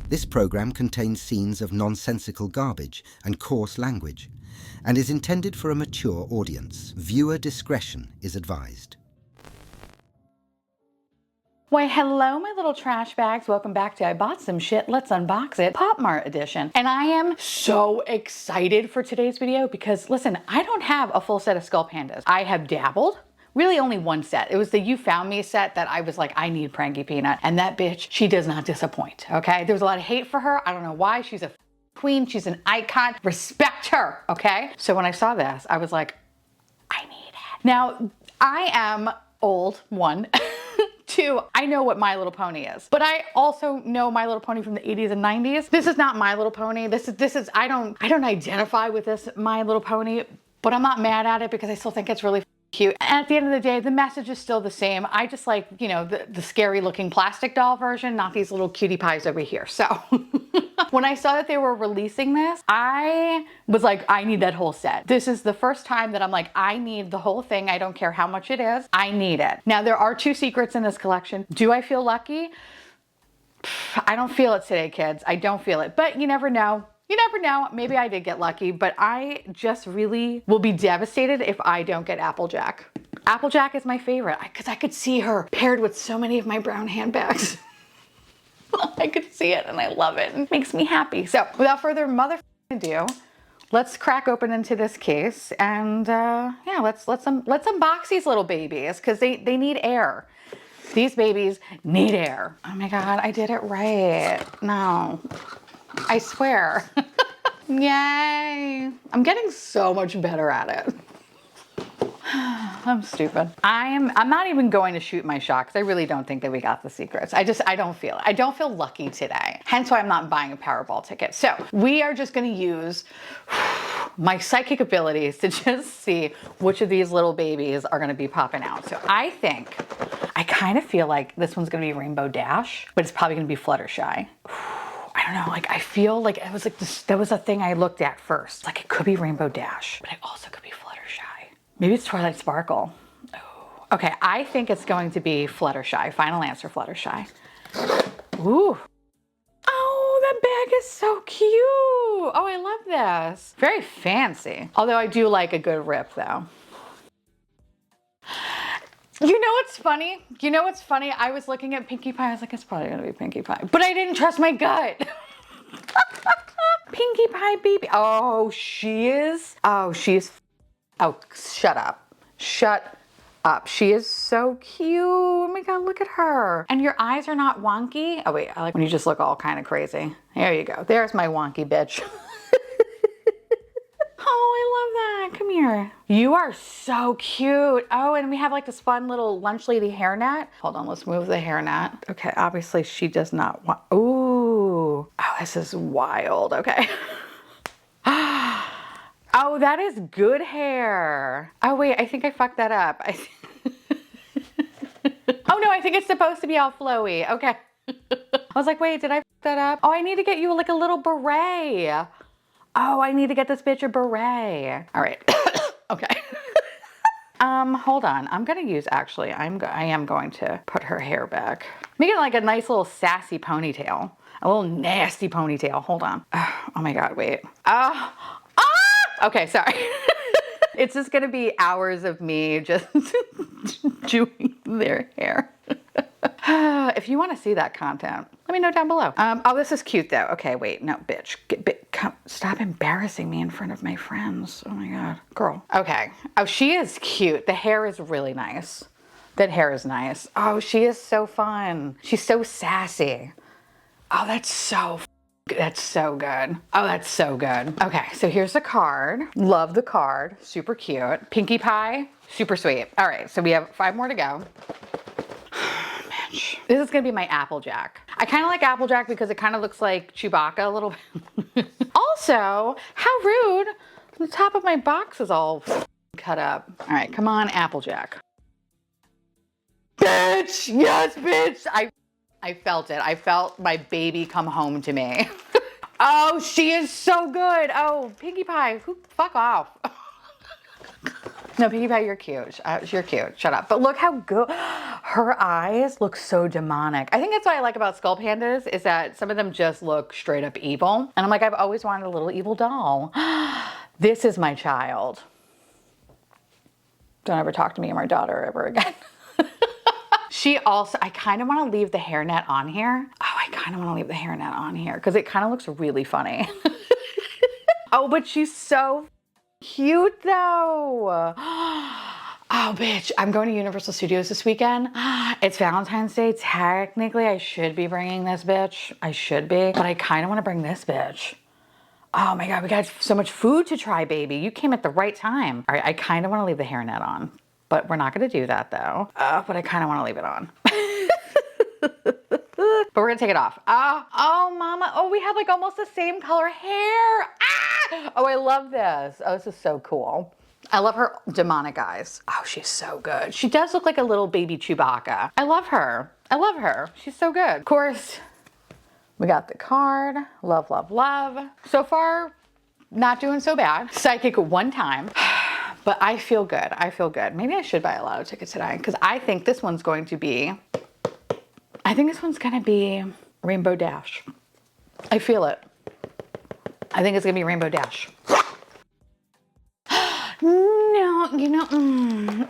This program contains scenes of nonsensical garbage and coarse language and is intended for a mature audience. Viewer discretion is advised. Why, hello, my little trash bags. Welcome back to I Bought Some Shit, Let's Unbox It, Pop Mart edition. And I am so excited for today's video because, listen, I don't have a full set of SKULLPANDAs. I have dabbled. Really only one set. It was the You Found Me set that I was like, I need Pinkie Peanut. And that bitch, she does not disappoint, okay? There was a lot of hate for her. I don't know why. She's a queen. She's an icon. Respect her, okay? So when I saw this, I was like, I need it. Now, I am old, one. Two, I know what My Little Pony is, but I also know My Little Pony from the 80s and 90s. This is not My Little Pony. This is, I don't identify with this My Little Pony, but I'm not mad at it because I still think it's really cute. And at the end of the day, the message is still the same. I just like, you know, the scary looking plastic doll version, not these little cutie pies over here. So when I saw that they were releasing this, I was like, I need that whole set. This is the first time that I'm like, I need the whole thing. I don't care how much it is. I need it. Now, there are two secrets in this collection. Do I feel lucky? I don't feel it today, kids. I don't feel it, but you never know. You never know. Maybe I did get lucky, but I just really will be devastated if I don't get Applejack. Applejack is my favorite because I could see her paired with so many of my brown handbags. I could see it and I love it. It makes me happy. So without further ado, let's crack open into this case and yeah, let's unbox these little babies because they need air. These babies need air. Oh my God, I did it right. No. I swear. Yay. I'm getting so much better at it. I'm stupid. I'm not even going to shoot my shot because I really don't think that we got the secrets. I don't feel it. I don't feel lucky today. Hence why I'm not buying a Powerball ticket. So we are just going to use my psychic abilities to just see which of these little babies are going to be popping out. So I kind of feel like this one's going to be Rainbow Dash, but it's probably going to be Fluttershy. I don't know, like I feel like it was like this, that was a thing I looked at first. Like it could be Rainbow Dash, but it also could be Fluttershy. Maybe it's Twilight Sparkle. Oh. Okay, I think it's going to be Fluttershy. Final answer, Fluttershy. Ooh. Oh, that bag is so cute. Oh, I love this. Very fancy. Although I do like a good rip though. You know what's funny? You know what's funny? I was looking at Pinkie Pie. I was like, it's probably gonna be Pinkie Pie. But I didn't trust my gut. Pinkie Pie baby. Oh, she is. Oh, she's. Oh, shut up. Shut up. She is so cute. Oh my God, look at her. And your eyes are not wonky. Oh wait, I like when you just look all kind of crazy. There you go. There's my wonky bitch. Oh, I love that. Come here. You are so cute. Oh, and we have like this fun little lunch lady hairnet. Hold on, let's move the hairnet. Okay, obviously she does not want, ooh. Oh, this is wild, okay. Oh, that is good hair. Oh wait, I think I fucked that up. Oh no, I think it's supposed to be all flowy, okay. I was like, wait, did I fuck that up? Oh, I need to get you like a little beret. Oh, I need to get this bitch a beret. All right, okay. Hold on. I'm gonna use, actually, I am going to put her hair back. Make it like a nice little sassy ponytail. A little nasty ponytail. Hold on. Oh my God, wait. Okay, sorry. It's just gonna be hours of me just chewing their hair. If you want to see that content, let me know down below. Oh, this is cute though. Okay, wait, no, bitch. Stop embarrassing me in front of my friends. Oh my God, girl. Okay. Oh, she is cute. The hair is really nice. That hair is nice. Oh, she is so fun. She's so sassy. Oh, that's so good. Oh, that's so good. Okay, so here's the card. Love the card. Super cute. Pinkie Pie, super sweet. All right, so we have 5 more to go. This is gonna be my Applejack. I kind of like Applejack because it kind of looks like Chewbacca a little bit. Also, how rude. The top of my box is all cut up. All right, come on, Applejack. Bitch, yes, bitch. I felt it. I felt my baby come home to me. Oh, she is so good. Oh, Pinkie Pie, fuck off. No, Pinkie Pie, you're cute. You're cute. Shut up. But look how good. Her eyes look so demonic. I think that's what I like about Skull Pandas is that some of them just look straight up evil. And I'm like, I've always wanted a little evil doll. This is my child. Don't ever talk to me or my daughter ever again. She also, I kind of want to leave the hairnet on here. Oh, I kind of want to leave the hairnet on here because it kind of looks really funny. Oh, but she's so cute though. Oh, bitch, I'm going to Universal Studios this weekend. It's Valentine's Day. Technically, I should be bringing this bitch. I should be, but I kind of want to bring this bitch. Oh my God, we got so much food to try, baby. You came at the right time. All right, I kind of want to leave the hairnet on, but we're not going to do that though. But I kind of want to leave it on. But we're gonna take it off. Oh, mama. Oh, we have like almost the same color hair. Ah! Oh, I love this. Oh, this is so cool. I love her demonic eyes. Oh, she's so good. She does look like a little baby Chewbacca. I love her. I love her. She's so good. Of course, we got the card. Love, love, love. So far, not doing so bad. Psychic one time. But I feel good. I feel good. Maybe I should buy a lotto ticket today because I think this one's going to be, Rainbow Dash. I feel it. I think it's gonna be Rainbow Dash. No, you know,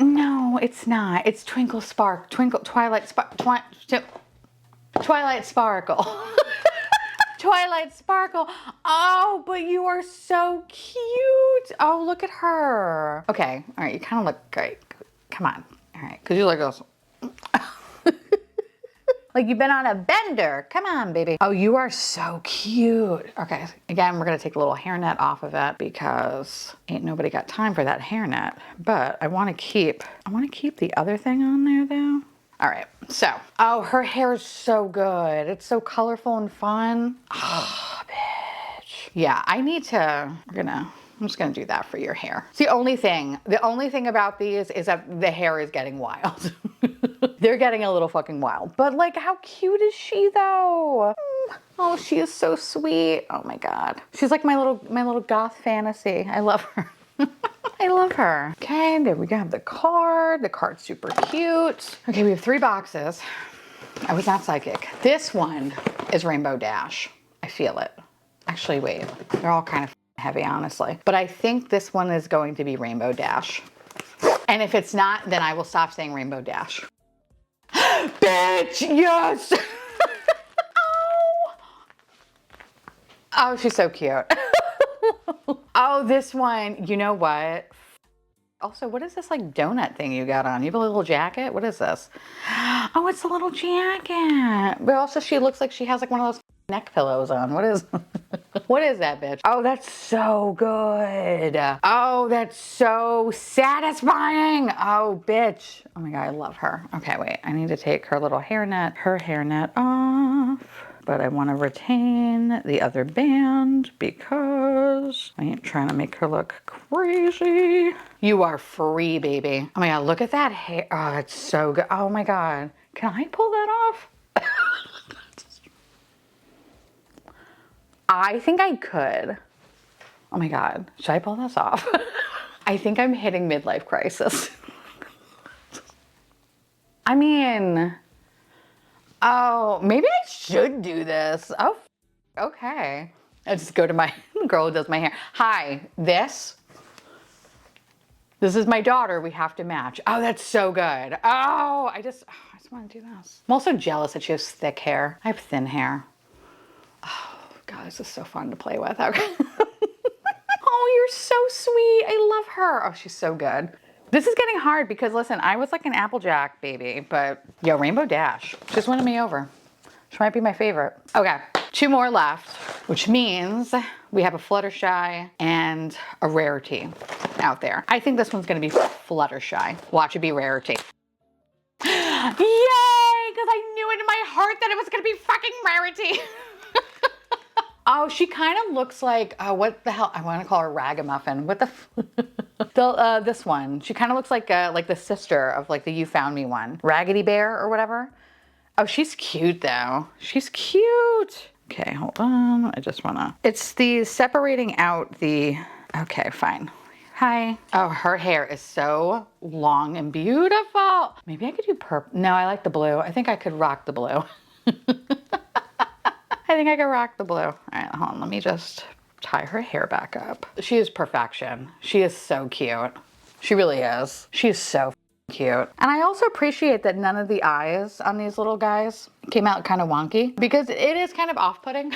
no, it's not. It's Twilight Sparkle. Twilight Sparkle. Oh, but you are so cute. Oh, look at her. Okay, all right, you kind of look great. Come on, all right, because you look awesome. Like you've been on a bender. Come on, baby. Oh, you are so cute. Okay, again, we're gonna take a little hairnet off of it because ain't nobody got time for that hairnet. But I wanna keep the other thing on there though. All right, so, oh, her hair is so good. It's so colorful and fun. Oh, bitch. Yeah, I'm just gonna do that for your hair. It's the only thing about these is that the hair is getting wild. They're getting a little fucking wild. But like, how cute is she though? Oh, she is so sweet. Oh my God. She's like my little goth fantasy. I love her. I love her. Okay, there we have the card. The card's super cute. Okay, we have 3 boxes. I was not psychic. This one is Rainbow Dash. I feel it. Actually, wait. They're all kind of heavy, honestly. But I think this one is going to be Rainbow Dash. And if it's not, then I will stop saying Rainbow Dash. Bitch, yes! Oh, she's so cute. Oh, this one, you know what? Also, what is this like donut thing you got on? You have a little jacket? What is this? Oh, it's a little jacket. But also she looks like she has like one of those neck pillows on. What is that, bitch? Oh, that's so good. Oh, that's so satisfying. Oh, bitch. Oh my God, I love her. Okay, wait, I need to take her hairnet off. But I want to retain the other band because I ain't trying to make her look crazy. You are free, baby. Oh my God, look at that hair. Oh, that's so good. Oh my God. Can I pull that off? I think I could. Oh my God, should I pull this off? I think I'm hitting midlife crisis. I mean, oh, maybe I should do this. Oh, okay. I just go to my girl who does my hair. Hi, this is my daughter. We have to match. Oh, that's so good. Oh, I just want to do this. I'm also jealous that she has thick hair. I have thin hair. Oh, God, this is so fun to play with. Okay. Oh, you're so sweet. I love her. Oh, she's so good. This is getting hard because, listen, I was like an Applejack baby, but yo, Rainbow Dash just winning me over. She might be my favorite. Okay, 2 more left, which means we have a Fluttershy and a Rarity out there. I think this one's gonna be Fluttershy. Watch it be Rarity. Yay, because I knew it in my heart that it was gonna be fucking Rarity. Oh, she kind of looks like, what the hell? I want to call her Ragamuffin. What the, this one. She kind of looks like the sister of like the You Found Me one. Raggedy Bear or whatever. Oh, she's cute though. She's cute. Okay, hold on. I just want to, it's the separating out the, okay, fine. Hi. Oh, her hair is so long and beautiful. Maybe I could do purple. No, I like the blue. I think I could rock the blue. I think I could rock the blue. All right, hold on. Let me just tie her hair back up. She is perfection. She is so cute. She really is. She is so cute. And I also appreciate that none of the eyes on these little guys came out kind of wonky because it is kind of off-putting.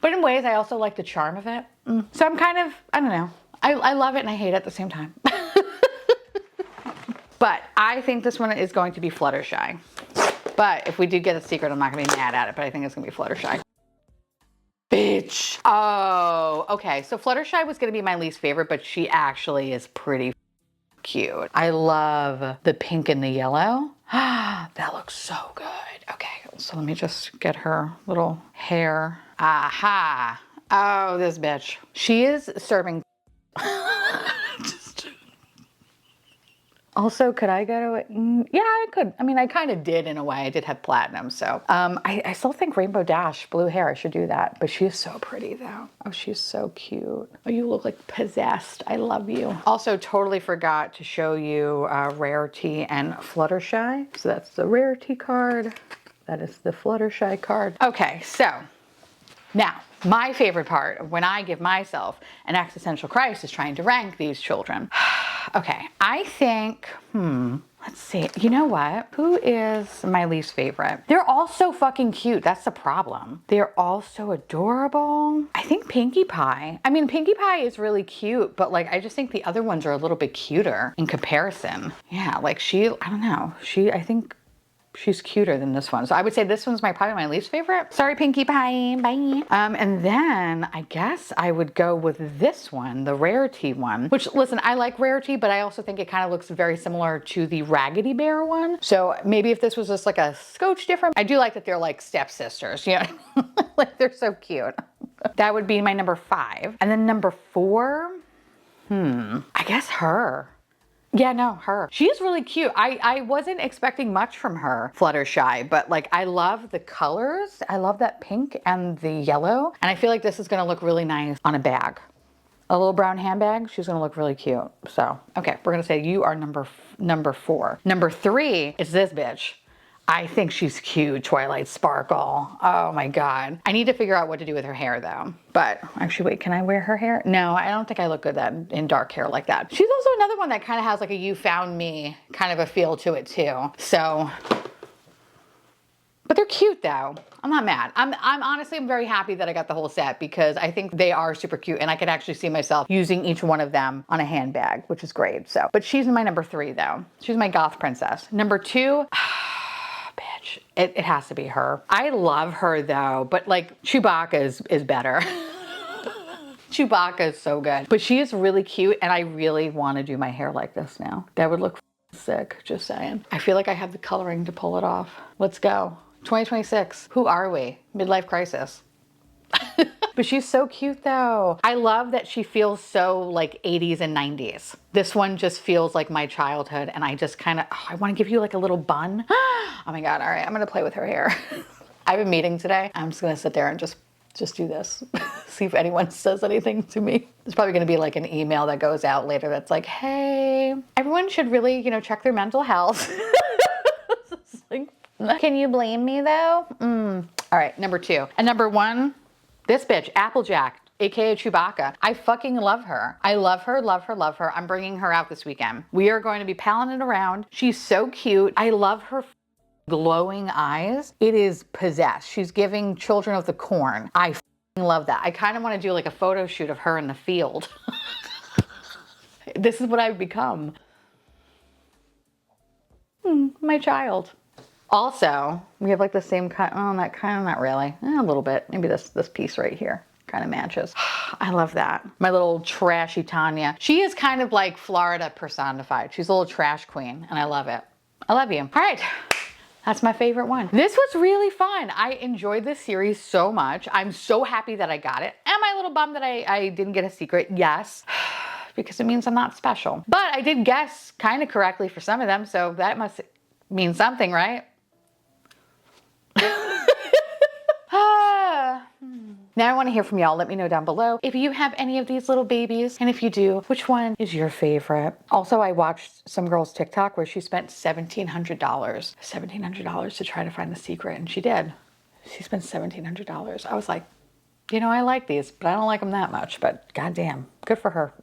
But in ways, I also like the charm of it. So I'm kind of, I don't know. I love it and I hate it at the same time. But I think this one is going to be Fluttershy. But if we do get a secret, I'm not gonna be mad at it, but I think it's gonna be Fluttershy. Bitch. Oh, okay. So Fluttershy was gonna be my least favorite, but she actually is pretty cute. I love the pink and the yellow. That looks so good. Okay, so let me just get her little hair. Aha. Oh, this bitch. She is serving. Also, could I go to it? Yeah, I could. I mean, I kind of did in a way. I did have platinum, so. I still think Rainbow Dash, blue hair, I should do that. But she is so pretty though. Oh, she's so cute. Oh, you look like possessed. I love you. Also, totally forgot to show you Rarity and Fluttershy. So that's the Rarity card. That is the Fluttershy card. Okay, so now, my favorite part of when I give myself an existential crisis trying to rank these children. Okay, I think, let's see. You know what? Who is my least favorite? They're all so fucking cute. That's the problem. They're all so adorable. I think Pinkie Pie. I mean, Pinkie Pie is really cute, but like, I just think the other ones are a little bit cuter in comparison. Yeah, like I don't know. I think she's cuter than this one. So I would say this one's probably my least favorite. Sorry, Pinkie Pie, bye. And then I guess I would go with this one, the Rarity one, which listen, I like Rarity, but I also think it kind of looks very similar to the Raggedy Bear one. So maybe if this was just like a scotch different, I do like that they're like stepsisters, you know, like they're so cute. That would be my number 5. And then number 4, I guess her. Yeah, no, her. She's really cute. I wasn't expecting much from her, Fluttershy, but like I love the colors. I love that pink and the yellow. And I feel like this is gonna look really nice on a bag. A little brown handbag, she's gonna look really cute. So, okay, we're gonna say you are number 4. Number 3 is this bitch. I think she's cute, Twilight Sparkle. Oh my God. I need to figure out what to do with her hair though. But actually, wait, can I wear her hair? No, I don't think I look good in dark hair like that. She's also another one that kind of has like a you found me kind of a feel to it too. So, but they're cute though. I'm not mad. I'm honestly, I'm very happy that I got the whole set because I think they are super cute and I could actually see myself using each one of them on a handbag, which is great. So, but she's my number 3 though. She's my goth princess. Number 2, bitch, it has to be her. I love her though, but like Chewbacca is better. Chewbacca is so good, but she is really cute and I really want to do my hair like this now. That would look sick, just saying. I feel like I have the coloring to pull it off. Let's go. 2026. Who are we? Midlife crisis. But she's so cute though. I love that she feels so like 80s and 90s. This one just feels like my childhood and I just kind of, I want to give you like a little bun. Oh my God. All right. I'm going to play with her hair. I have a meeting today. I'm just going to sit there and just do this. See if anyone says anything to me. There's probably going to be like an email that goes out later that's like, hey, everyone should really, you know, check their mental health. Like, can you blame me though? All right. Number 2. And number 1, this bitch, Applejack, aka Chewbacca. I fucking love her. I love her, love her, love her. I'm bringing her out this weekend. We are going to be palling it around. She's so cute. I love her glowing eyes. It is possessed. She's giving Children of the Corn. I love that. I kind of want to do like a photo shoot of her in the field. This is what I've become. My child. Also, we have like the same kind, not really. A little bit. Maybe this piece right here kind of matches. I love that. My little trashy Tanya. She is kind of like Florida personified. She's a little trash queen and I love it. I love you. All right. That's my favorite one. This was really fun. I enjoyed this series so much. I'm so happy that I got it. Am I a little bummed that I didn't get a secret? Yes. Because it means I'm not special. But I did guess kind of correctly for some of them, so that must mean something, right? Now I want to hear from y'all. Let me know down below if you have any of these little babies, and if you do, which one is your favorite? Also, I watched some girl's TikTok where she spent $1,700 to try to find the secret, and she did. She spent $1,700. I was like, you know, I like these, but I don't like them that much, but goddamn, good for her.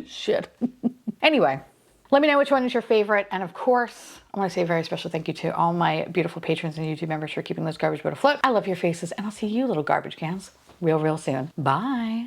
Shit. Anyway, let me know which one is your favorite. And of course, I want to say a very special thank you to all my beautiful patrons and YouTube members for keeping this garbage boat afloat. I love your faces, and I'll see you little garbage cans real soon. Bye.